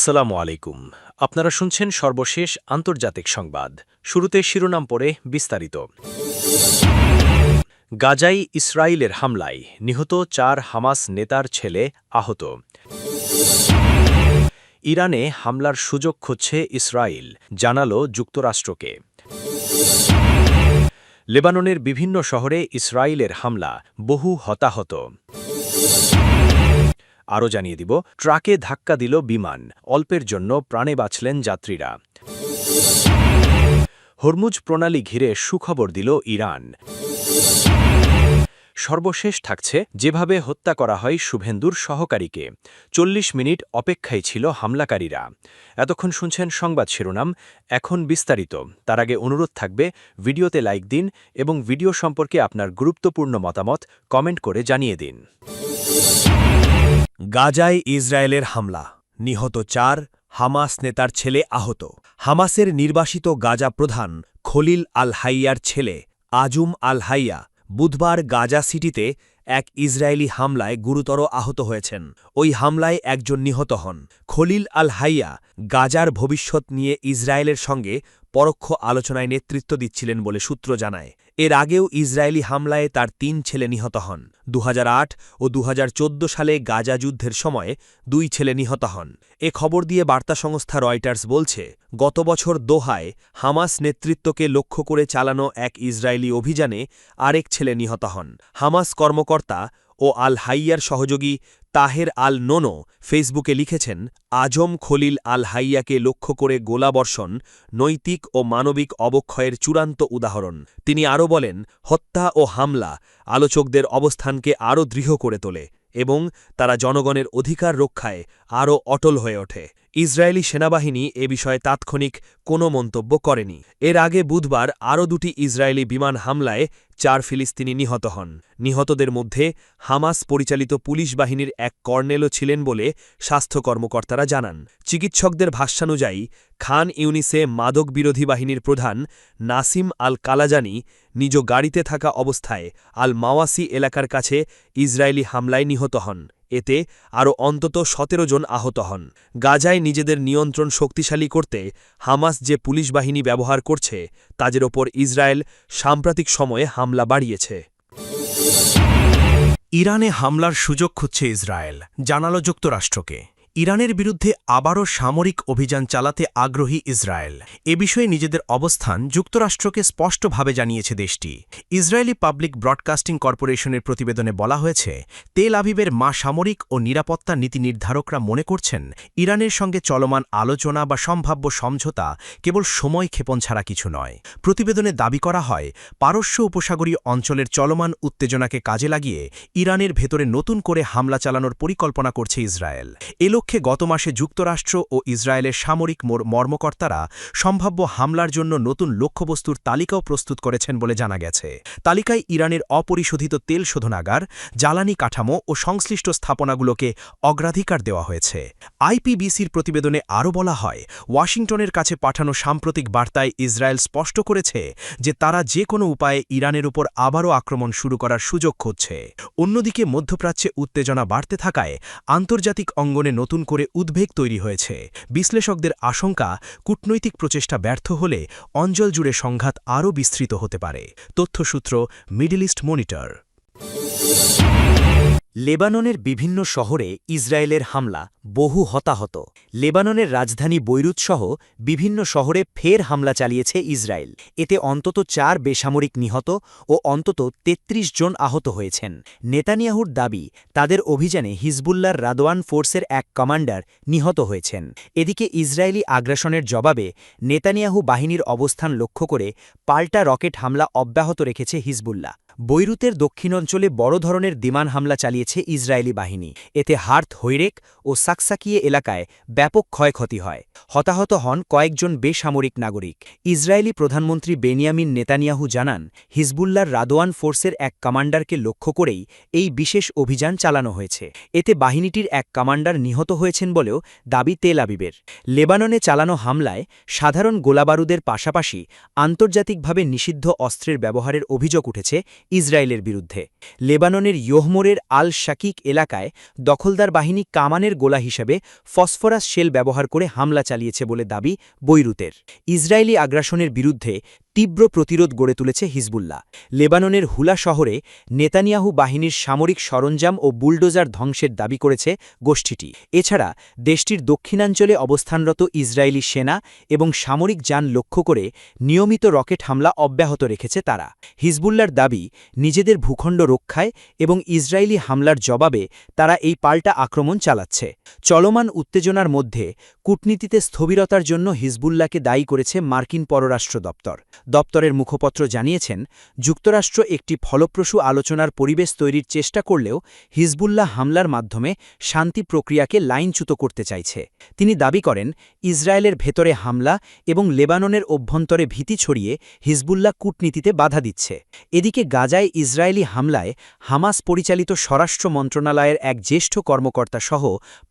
আসসালামু আলাইকুম। আপনারা শুনছেন সর্বশেষ আন্তর্জাতিক সংবাদ। শুরুতে শিরোনাম পড়ে বিস্তারিত। গাজায় ইসরায়েলের হামলায় নিহত ৪ হামাস নেতার ছেলে আহত। ইরানে হামলার সুযোগ খুঁজছে ইসরায়েল, জানালো যুক্তরাষ্ট্রকে। লেবাননের বিভিন্ন শহরে ইসরায়েলের হামলা, বহু হতাহত। আরও জানিয়ে দিব, ট্রাকে ধাক্কা দিল বিমান, অল্পের জন্য প্রাণে বাঁচলেন যাত্রীরা। হরমুজ প্রণালী ঘিরে সুখবর দিল ইরান। সর্বশেষ থাকছে, যেভাবে হত্যা করা হয় শুভেন্দুর সহকারীকে। ৪০ মিনিট অপেক্ষায় ছিল হামলাকারীরা। এতক্ষণ শুনছেন সংবাদ শিরোনাম, এখন বিস্তারিত। তার আগে অনুরোধ থাকবে, ভিডিওতে লাইক দিন এবং ভিডিও সম্পর্কে আপনার গুরুত্বপূর্ণ মতামত কমেন্ট করে জানিয়ে দিন। গাজায় ইসরায়েলের হামলা, নিহত ৪, হামাস নেতার ছেলে আহত। হামাসের নির্বাসিত গাজা প্রধান খলিল আল হাইয়ার ছেলে আজুম আল হাইয়া বুধবার গাজা সিটিতে এক ইসরায়েলি হামলায় গুরুতর আহত হয়েছেন। ওই হামলায় একজন নিহত হন। খলিল আল হাইয়া গাজার ভবিষ্যৎ নিয়ে ইসরায়েলের সঙ্গে পরোক্ষ আলোচনায় নেতৃত্ব দিচ্ছিলেন বলে সূত্র জানায়। এর আগেও ইসরায়েলি হামলায় তার ৩ ছেলে নিহত হন। ২০০৮ ও ২০১৪ সালে গাজা যুদ্ধের সময় ২ ছেলে নিহত হন। এ খবর দিয়ে বার্তা সংস্থা রয়টার্স বলছে, গত বছর দোহায় হামাস নেতৃত্বকে লক্ষ্য করে চালানো এক ইসরায়েলি অভিযানে আরেক ছেলে নিহত হন। হামাস কর্মকর্তা ও আল হাইয়ার সহযোগী তাহের আল নোনো ফেসবুকে লিখেছেন, আজম খলিল আল হাইয়াকে লক্ষ্য করে গোলাবর্ষণ নৈতিক ও মানবিক অবক্ষয়ের চূড়ান্ত উদাহরণ। তিনি আরও বলেন, হত্যা ও হামলা আলোচকদের অবস্থানকে আরও দৃঢ় করে তোলে এবং তারা জনগণের অধিকার রক্ষায় আরও অটল হয়ে ওঠে। ইসরায়েলি সেনাবাহিনী এ বিষয়ে তাৎক্ষণিক কোনো মন্তব্য করেনি। এর আগে বুধবার আরও ২টি ইসরায়েলি বিমান হামলায় ৪ ফিলিস্তিনি নিহত হন। নিহতদের মধ্যে হামাস পরিচালিত পুলিশ বাহিনীর এক কর্নেলও ছিলেন বলে স্বাস্থ্য কর্মকর্তারা জানান। চিকিৎসকদের ভাষ্যানুযায়ী খান ইউনিসে মাদক বিরোধী বাহিনীর প্রধান নাসিম আল কালাজানি নিজ গাড়িতে থাকা অবস্থায় আল মাওয়াসি এলাকার কাছে ইসরায়েলি হামলায় নিহত হন। এতে আরও অন্তত ১৭ জন আহত হন। গাজায় নিজেদের নিয়ন্ত্রণ শক্তিশালী করতে হামাস যে পুলিশ বাহিনী ব্যবহার করছে, তাদের ওপর ইসরায়েল সাম্প্রতিক সময়ে হামলা বাড়িয়েছে। ইরানে হামলার সুযোগ খুঁজছে ইসরায়েল, জানালো যুক্তরাষ্ট্রকে। ইরানের বিরুদ্ধে আবারও সামরিক অভিযান চালাতে আগ্রহী ইসরায়েল। এ বিষয়ে নিজেদের অবস্থান যুক্তরাষ্ট্রকে স্পষ্টভাবে জানিয়েছে দেশটি। ইসরায়েলি পাবলিক ব্রডকাস্টিং কর্পোরেশনের প্রতিবেদনে বলা হয়েছে, তেল আবিবের সামরিক ও নিরাপত্তা নীতি নির্ধারকরা মনে করছেন, ইরানের সঙ্গে চলমান আলোচনা বা সম্ভাব্য সমঝোতা কেবল সময় ক্ষেপণ ছাড়া কিছু নয়। প্রতিবেদনে দাবি করা হয়, পারস্য উপসাগরীয় অঞ্চলের চলমান উত্তেজনাকে কাজে লাগিয়ে ইরানের ভেতরে নতুন করে হামলা চালানোর পরিকল্পনা করছে ইসরায়েল। এ লক্ষ্যে গত মাসে যুক্তরাষ্ট্র ও ইসরায়েলের সামরিক মর্মকর্তারা সম্ভাব্য হামলার জন্য নতুন লক্ষ্যবস্তুর তালিকাও প্রস্তুত করেছেন বলে জানা গেছে। তালিকায় ইরানের অপরিশোধিত তেল শোধনাগার, জ্বালানি কাঠামো ও সংশ্লিষ্ট স্থাপনাগুলোকে অগ্রাধিকার দেওয়া হয়েছে। আইপিবিসির প্রতিবেদনে আরও বলা হয়, ওয়াশিংটনের কাছে পাঠানো সাম্প্রতিক বার্তায় ইসরায়েল স্পষ্ট করেছে যে তারা যে কোনো উপায়ে ইরানের উপর আবারও আক্রমণ শুরু করার সুযোগ খুঁজছে। অন্যদিকে মধ্যপ্রাচ্যে উত্তেজনা বাড়তে থাকায় আন্তর্জাতিক অঙ্গনে নতুন করে উদ্বেগ তৈরি হয়েছে। বিশ্লেষকদের আশঙ্কা, কূটনৈতিক প্রচেষ্টা ব্যর্থ হলে অঞ্চল জুড়ে সংঘাত আরও বিস্তৃত হতে পারে। তথ্যসূত্র মিডল ইস্ট মনিটর। লেবাননের বিভিন্ন শহরে ইসরায়েলের হামলা, বহু হতাহত। লেবাননের রাজধানী বৈরুতসহ বিভিন্ন শহরে ফের হামলা চালিয়েছে ইসরায়েল। এতে অন্তত ৪ বেসামরিক নিহত ও অন্তত ৩৩ জন আহত হয়েছেন। নেতানিয়াহুর দাবি, তাদের অভিযানে হিজবুল্লাহর রাদওয়ান ফোর্সের এক কমান্ডার নিহত হয়েছেন। এদিকে ইসরায়েলি আগ্রাসনের জবাবে নেতানিয়াহু বাহিনীর অবস্থান লক্ষ্য করে পাল্টা রকেট হামলা অব্যাহত রেখেছে হিজবুল্লাহ। বৈরুতের দক্ষিণাঞ্চলে বড় ধরনের বিমান হামলা চালিয়েছে ইসরায়েলি বাহিনী। এতে হার্থ হৈরেক ও সাকসাকিয়ে এলাকায় ব্যাপক ক্ষয়ক্ষতি হয়। হতাহত হন কয়েকজন বেসামরিক নাগরিক। ইসরায়েলি প্রধানমন্ত্রী বেনিয়ামিন নেতানিয়াহু জানান, হিজবুল্লাহর রাদওয়ান ফোর্সের এক কমান্ডারকে লক্ষ্য করেই এই বিশেষ অভিযান চালানো হয়েছে। এতে বাহিনীটির এক কমান্ডার নিহত হয়েছেন বলেও দাবি তেল আবিবের। লেবাননে চালানো হামলায় সাধারণ গোলাবারুদের পাশাপাশি আন্তর্জাতিকভাবে নিষিদ্ধ অস্ত্রের ব্যবহারের অভিযোগ উঠেছে ইসরায়েলের বিরুদ্ধে। লেবাননের ইয়হমোরের আল শাকিক এলাকায় দখলদার বাহিনী কামানের গোলা হিসেবে ফসফরাস শেল ব্যবহার করে হামলা চালিয়েছে বলে দাবি বৈরুতের। ইসরায়েলি আগ্রাসনের বিরুদ্ধে তীব্র প্রতিরোধ গড়ে তুলেছে হিজবুল্লাহ। লেবাননের হুলা শহরে নেতানিয়াহু বাহিনীর সামরিক সরঞ্জাম ও বুলডোজার ধ্বংসের দাবি করেছে গোষ্ঠীটি। এছাড়া দেশটির দক্ষিণাঞ্চলে অবস্থানরত ইসরায়েলি সেনা এবং সামরিক যান লক্ষ্য করে নিয়মিত রকেট হামলা অব্যাহত রেখেছে তারা। হিজবুল্লাহর দাবি, নিজেদের ভূখণ্ড রক্ষায় এবং ইসরায়েলি হামলার জবাবে তারা এই পাল্টা আক্রমণ চালাচ্ছে। চলমান উত্তেজনার মধ্যে কূটনীতিতে স্থবিরতার জন্য হিজবুল্লাহকে দায়ী করেছে মার্কিন পররাষ্ট্র দপ্তর। দপ্তরের মুখপত্র জানিয়েছেন, যুক্তরাষ্ট্র একটি ফলপ্রসূ আলোচনার পরিবেশ তৈরির চেষ্টা করলেও হিজবুল্লাহ হামলার মাধ্যমে শান্তি প্রক্রিয়াকে লাইনচ্যুত করতে চাইছে। তিনি দাবি করেন, ইসরায়েলের ভেতরে হামলা এবং লেবাননের অভ্যন্তরে ভীতি ছড়িয়ে হিজবুল্লাহ কূটনীতিতে বাধা দিচ্ছে। এদিকে গাজায় ইসরায়েলি হামলায় হামাস পরিচালিত স্বরাষ্ট্র মন্ত্রণালয়ের এক জ্যেষ্ঠ কর্মকর্তা সহ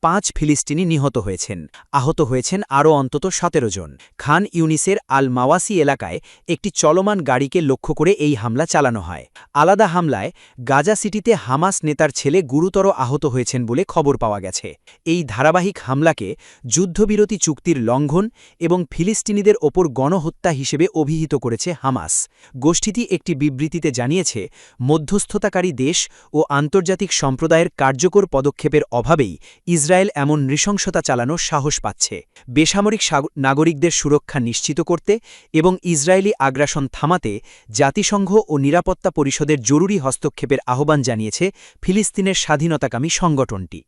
৫ ফিলিস্তিনি নিহত হয়েছেন। আহত হয়েছেন আরও অন্তত ১৭ জন। খান ইউনিসের আল মাওয়াসি এলাকায় একটি চলমান গাড়িকে লক্ষ্য করে এই হামলা চালানো হয়। আলাদা হামলায় গাজা সিটিতে হামাস নেতার ছেলে গুরুতর আহত হয়েছেন বলে খবর পাওয়া গেছে। এই ধারাবাহিক হামলাকে যুদ্ধবিরতি চুক্তির লঙ্ঘন এবং ফিলিস্তিনিদের ওপর গণহত্যা হিসেবে অভিহিত করেছে হামাস। গোষ্ঠীটি একটি বিবৃতিতে জানিয়েছে, মধ্যস্থতাকারী দেশ ও আন্তর্জাতিক সম্প্রদায়ের কার্যকর পদক্ষেপের অভাবেই ইসরায়েল এমন নৃশংসতা চালানোর সাহস পাচ্ছে। বেসামরিক নাগরিকদের সুরক্ষা নিশ্চিত করতে এবং ইসরায়েলি আগ্রাসন থামাতে জাতিসংঘ ও নিরাপত্তা পরিষদের জরুরি হস্তক্ষেপের আহ্বান জানিয়েছে ফিলিস্তিনের স্বাধীনতাকামী সংগঠনটি।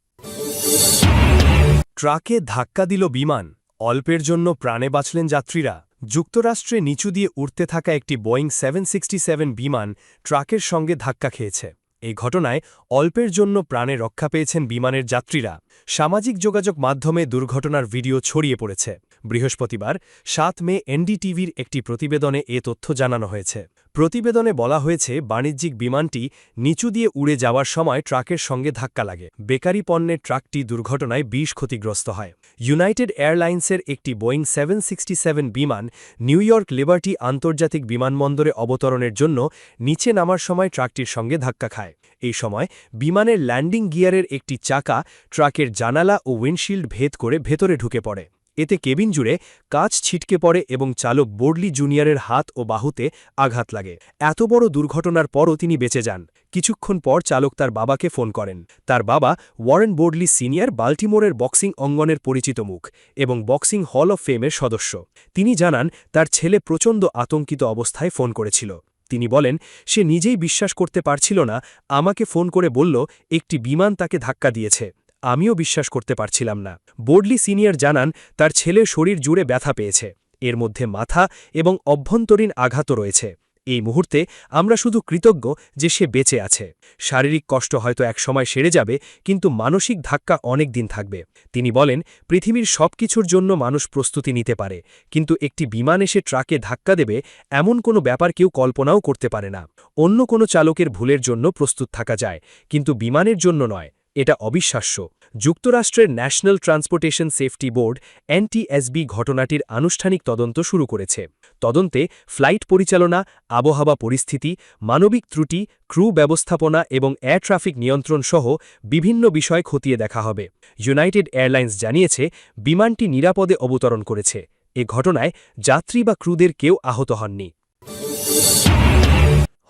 ট্রাকে ধাক্কা দিল বিমান, অল্পের জন্য প্রাণে বাঁচলেন যাত্রীরা। যুক্তরাষ্ট্রে নিচু দিয়ে উড়তে থাকা একটি বোয়িং 767 বিমান ট্রাকের সঙ্গে ধাক্কা খেয়েছে। এই ঘটনায় অল্পের জন্য প্রাণে রক্ষা পেয়েছেন বিমানের যাত্রীরা। সামাজিক যোগাযোগ মাধ্যমে দুর্ঘটনার ভিডিও ছড়িয়ে পড়েছে। বৃহস্পতিবার ৭ মে এনডিটিভির একটি প্রতিবেদনে এ তথ্য জানানো হয়েছে। প্রতিবেদনে বলা হয়েছে, বাণিজ্যিক বিমানটি নিচু দিয়ে উড়ে যাওয়ার সময় ট্রাকের সঙ্গে ধাক্কা লাগে। বেকারি পণ্যের ট্রাকটি দুর্ঘটনায় বেশ ক্ষতিগ্রস্ত হয়। ইউনাইটেড এয়ারলাইন্সের একটি বোয়িং 767 বিমান নিউ ইয়র্ক লিবার্টি আন্তর্জাতিক বিমানবন্দরে অবতরণের জন্য নিচে নামার সময় ট্রাকটির সঙ্গে ধাক্কা খায়। এই সময় বিমানের ল্যান্ডিং গিয়ারের একটি চাকা ট্রাকের জানালা ও উইন্ডশিল্ড ভেদ করে ভেতরে ঢুকে পড়ে। এতে কেবিন জুড়ে কাঁচ ছিটকে পড়ে এবং চালক বোর্ডলি জুনিয়রের হাত ও বাহুতে আঘাত লাগে। এত বড় দুর্ঘটনার পরও তিনি বেঁচে যান। কিছুক্ষণ পর চালক তার বাবাকে ফোন করেন। তার বাবা ওয়ারেন বোর্ডলি সিনিয়র বাল্টিমোরের বক্সিং অঙ্গনের পরিচিত মুখ এবং বক্সিং হল অফ ফেমের সদস্য। তিনি জানান, তার ছেলে প্রচণ্ড আতঙ্কিত অবস্থায় ফোন করেছিল। তিনি বলেন, সে নিজেই বিশ্বাস করতে পারছিল না। আমাকে ফোন করে বলল একটি বিমান তাকে ধাক্কা দিয়েছে। আমিও বিশ্বাস করতে পারছিলাম না। বোর্ডলি সিনিয়র জানান, তার ছেলের শরীর জুড়ে ব্যথা পেয়েছে। এর মধ্যে মাথা এবং অভ্যন্তরীণ আঘাতও রয়েছে। এই মুহূর্তে আমরা শুধু কৃতজ্ঞ যে সে বেঁচে আছে। শারীরিক কষ্ট হয়তো একসময় সেরে যাবে, কিন্তু মানসিক ধাক্কা অনেক দিন থাকবে। তিনি বলেন, পৃথিবীর সবকিছুর জন্য মানুষ প্রস্তুতি নিতে পারে, কিন্তু একটি বিমান এসে ট্রাকে ধাক্কা দেবে এমন কোনো ব্যাপার কেউ কল্পনাও করতে পারে না। অন্য কোনো চালকের ভুলের জন্য প্রস্তুত থাকা যায়, কিন্তু বিমানের জন্য নয়। এটা অবিশ্বাস্য। যুক্তরাষ্ট্রের national transportation safety board NTSB ঘটনাটির আনুষ্ঠানিক তদন্ত শুরু করেছে। তদন্তে ফ্লাইট পরিচালনা, আবহাওয়া পরিস্থিতি, মানবিক ত্রুটি, ক্রু ব্যবস্থাপনা এবং এয়ার ট্রাফিক নিয়ন্ত্রণ সহ বিভিন্ন বিষয় খতিয়ে দেখা হবে। ইউনাইটেড এয়ারলাইন্স জানিয়েছে, বিমানটি নিরাপদে অবতরণ করেছে। এ ঘটনায় যাত্রী বা ক্রুদের কেউ আহত হননি।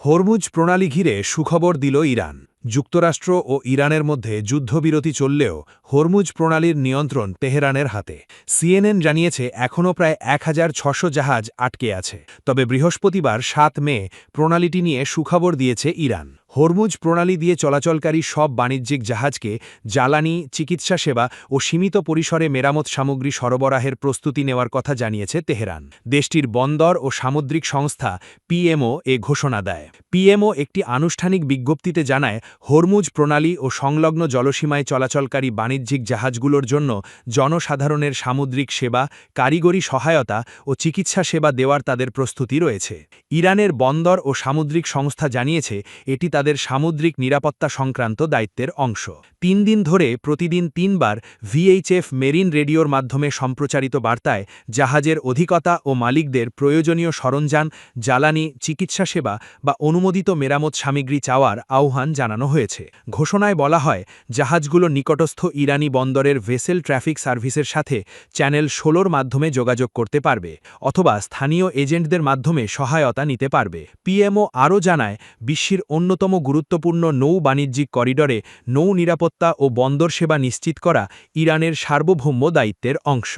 হরমুজ প্রণালী ঘিরে সুখবর দিল ইরান। যুক্তরাষ্ট্র ও ইরানের মধ্যে যুদ্ধবিরতি চললেও হরমুজ প্রণালীর নিয়ন্ত্রণ তেহরানের হাতে। সিএনএন জানিয়েছে, এখনও প্রায় ১৬০০ জাহাজ আটকে আছে। তবে বৃহস্পতিবার ৭ মে প্রণালীটি নিয়ে সুখবর দিয়েছে ইরান। হরমুজ প্রণালী দিয়ে চলাচলকারী সব বাণিজ্যিক জাহাজকে জ্বালানি, চিকিৎসা সেবা ও সীমিত পরিসরে মেরামত সামগ্রী সরবরাহের প্রস্তুতি নেওয়ার কথা জানিয়েছে তেহরান। দেশটির বন্দর ও সামুদ্রিক সংস্থা পিএমও এ ঘোষণা দেয়। পিএমও একটি আনুষ্ঠানিক বিজ্ঞপ্তিতে জানায়, হরমুজ প্রণালী ও সংলগ্ন জলসীমায় চলাচলকারী বাণিজ্যিক জাহাজগুলোর জন্য জনসাধারণের সামুদ্রিক সেবা, কারিগরি সহায়তা ও চিকিৎসা সেবা দেওয়ার তাদের প্রস্তুতি রয়েছে। ইরানের বন্দর ও সামুদ্রিক সংস্থা জানিয়েছে, এটি তাদের তাদের সামুদ্রিক নিরাপত্তা সংক্রান্ত দায়িত্বের অংশ 3 দিন ধরে প্রতিদিন 3 বার ভিএইচএফ মেরিন রেডিওর মাধ্যমে সম্প্রচারিত বার্তায় জাহাজের অধিকতা ও মালিকদের প্রয়োজনীয় সরঞ্জাম, জ্বালানি, চিকিৎসা সেবা বা অনুমোদিত মেরামত সামগ্রী চাওয়ার আহ্বান জানানো হয়েছে। ঘোষণায় বলা হয়, জাহাজগুলো নিকটস্থ ইরানি বন্দরের ভেসেল ট্রাফিক সার্ভিসের সাথে চ্যানেল 16-র মাধ্যমে যোগাযোগ করতে পারবে অথবা স্থানীয় এজেন্টদের মাধ্যমে সহায়তা নিতে পারবে। পিএমও আরও জানায়, বিশ্বের অন্যতম গুরুত্বপূর্ণ নৌ বাণিজ্যিক করিডরে নৌ নিরাপত্তা ও বন্দর সেবা নিশ্চিত করা ইরানের সার্বভৌম দায়িত্বের অংশ।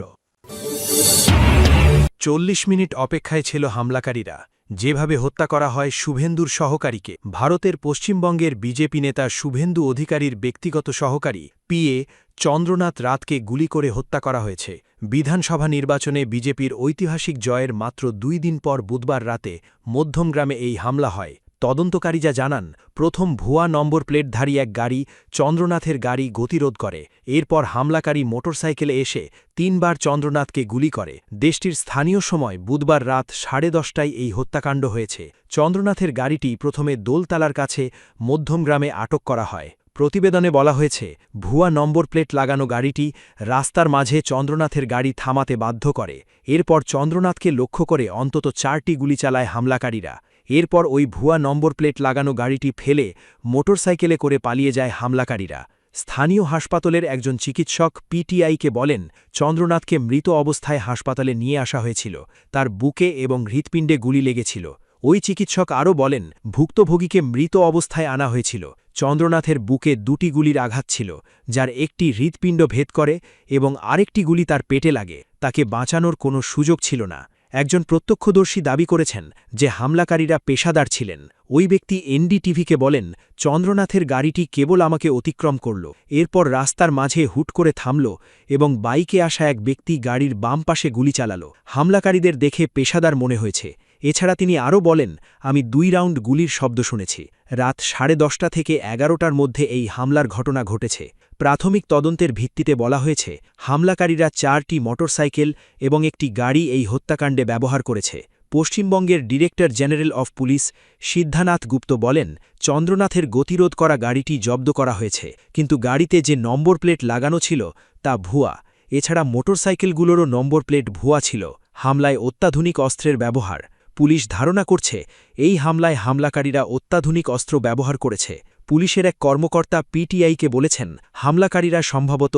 40 মিনিট অপেক্ষায় ছিল হামলাকারীরা। যেভাবে হত্যা করা হয় শুভেন্দুর সহকারীকে, ভারতের পশ্চিমবঙ্গের বিজেপি নেতা শুভেন্দু অধিকারীর ব্যক্তিগত সহকারী পিএ চন্দ্রনাথ রাতকে গুলি করে হত্যা করা হয়েছে। বিধানসভা নির্বাচনে বিজেপির ঐতিহাসিক জয়ের মাত্র 2 দিন পর বুধবার রাতে মধ্যমগ্রামে এই হামলা হয়। তদন্তকারীরা জানান, প্রথম ভুয়া নম্বর প্লেটধারী এক গাড়ি চন্দ্রনাথের গাড়ি গতিরোধ করে। এরপর হামলাকারী মোটরসাইকেলে এসে 3 বার চন্দ্রনাথকে গুলি করে। দেশটির স্থানীয় সময় বুধবার রাত 10:30টায় এই হত্যাকাণ্ড হয়েছে। চন্দ্রনাথের গাড়িটি প্রথমে দোলতালার কাছে মধ্যমগ্রামে আটক করা হয়। প্রতিবেদনে বলা হয়েছে, ভুয়া নম্বর প্লেট লাগানো গাড়িটি রাস্তার মাঝে চন্দ্রনাথের গাড়ি থামাতে বাধ্য করে। এরপর চন্দ্রনাথকে লক্ষ্য করে অন্তত 4টি গুলি চালায় হামলাকারীরা। এরপর ওই ভুয়া নম্বর প্লেট লাগানো গাড়িটি ফেলে মোটরসাইকেলে করে পালিয়ে যায় হামলাকারীরা। স্থানীয় হাসপাতালের একজন চিকিৎসক পিটিআইকে বলেন, চন্দ্রনাথকে মৃত অবস্থায় হাসপাতালে নিয়ে আসা হয়েছিল। তার বুকে এবং হৃৎপিণ্ডে গুলি লেগেছিল। ওই চিকিৎসক আরও বলেন, ভুক্তভোগীকে মৃত অবস্থায় আনা হয়েছিল। চন্দ্রনাথের বুকে 2টি গুলির আঘাত ছিল, যার একটি হৃৎপিণ্ড ভেদ করে এবং আরেকটি গুলি তার পেটে লাগে। তাকে বাঁচানোর কোনো সুযোগ ছিল না। একজন প্রত্যক্ষদর্শী দাবি করেছেন যে হামলাকারীরা পেশাদার ছিলেন। ওই ব্যক্তি এনডিটিভিকে বলেন, চন্দ্রনাথের গাড়িটি কেবল আমাকে অতিক্রম করল, এরপর রাস্তার মাঝে হুট করে থামল এবং বাইকে আসা এক ব্যক্তি গাড়ির বাম পাশে গুলি চালাল। হামলাকারীদের দেখে পেশাদার মনে হয়েছে। এছাড়া তিনি আরও বলেন, আমি 2 রাউন্ড গুলির শব্দ শুনেছি। রাত 10:30 থেকে 11টার মধ্যে এই হামলার ঘটনা ঘটেছে। প্রাথমিক তদন্তের ভিত্তিতে বলা হয়েছে, হামলাকারীরা 4টি মোটরসাইকেল এবং একটি গাড়ি এই হত্যাকাণ্ডে ব্যবহার করেছে। পশ্চিমবঙ্গের ডিরেক্টর জেনারেল অফ পুলিশ সিদ্ধানাথ গুপ্ত বলেন, চন্দ্রনাথের গতিরোধ করা গাড়িটি জব্দ করা হয়েছে, কিন্তু গাড়িতে যে নম্বর প্লেট লাগানো ছিল তা ভুয়া। এছাড়া মোটরসাইকেলগুলোরও নম্বর প্লেট ভুয়া ছিল। হামলায় অত্যাধুনিক অস্ত্রের ব্যবহার। পুলিশ ধারণা করছে, এই হামলায় হামলাকারীরা অত্যাধুনিক অস্ত্র ব্যবহার করেছে। পুলিশের এক কর্মকর্তা পিটিআইকে বলেছেন, হামলাকারীরা সম্ভবত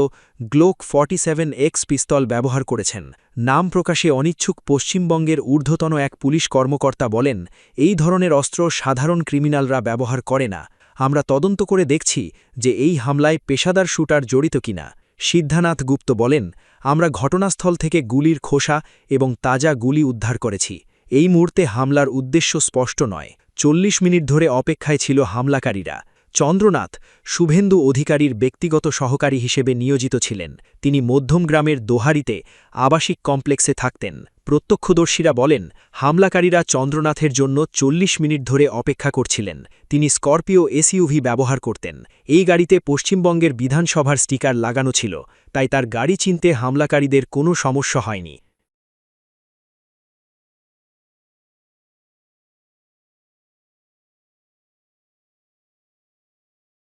গ্লোক 47X পিস্তল ব্যবহার করেছেন। নাম প্রকাশে অনিচ্ছুক পশ্চিমবঙ্গের ঊর্ধ্বতন এক পুলিশ কর্মকর্তা বলেন, এই ধরনের অস্ত্র সাধারণ ক্রিমিনালরা ব্যবহার করে না। আমরা তদন্ত করে দেখছি যে এই হামলায় পেশাদার শুটার জড়িত কিনা। সিদ্ধানাথ গুপ্ত বলেন, আমরা ঘটনাস্থল থেকে গুলির খোসা এবং তাজা গুলি উদ্ধার করেছি। এই মুহূর্তে হামলার উদ্দেশ্য স্পষ্ট নয়। 40 মিনিট ধরে অপেক্ষায় ছিল হামলাকারীরা। চন্দ্রনাথ শুভেন্দু অধিকারীর ব্যক্তিগত সহকারী হিসেবে নিয়োজিত ছিলেন। তিনি মধ্যমগ্রামের দোহারিতে আবাসিক কমপ্লেক্সে থাকতেন। প্রত্যক্ষদর্শীরা বলেন, হামলাকারীরা চন্দ্রনাথের জন্য 40 মিনিট ধরে অপেক্ষা করছিলেন। তিনি স্করপিও এসইউভি ব্যবহার করতেন। এই গাড়িতে পশ্চিমবঙ্গের বিধানসভার স্টিকার লাগানো ছিল, তাই তার গাড়ি চিনতে হামলাকারীদের কোনো সমস্যা হয়নি।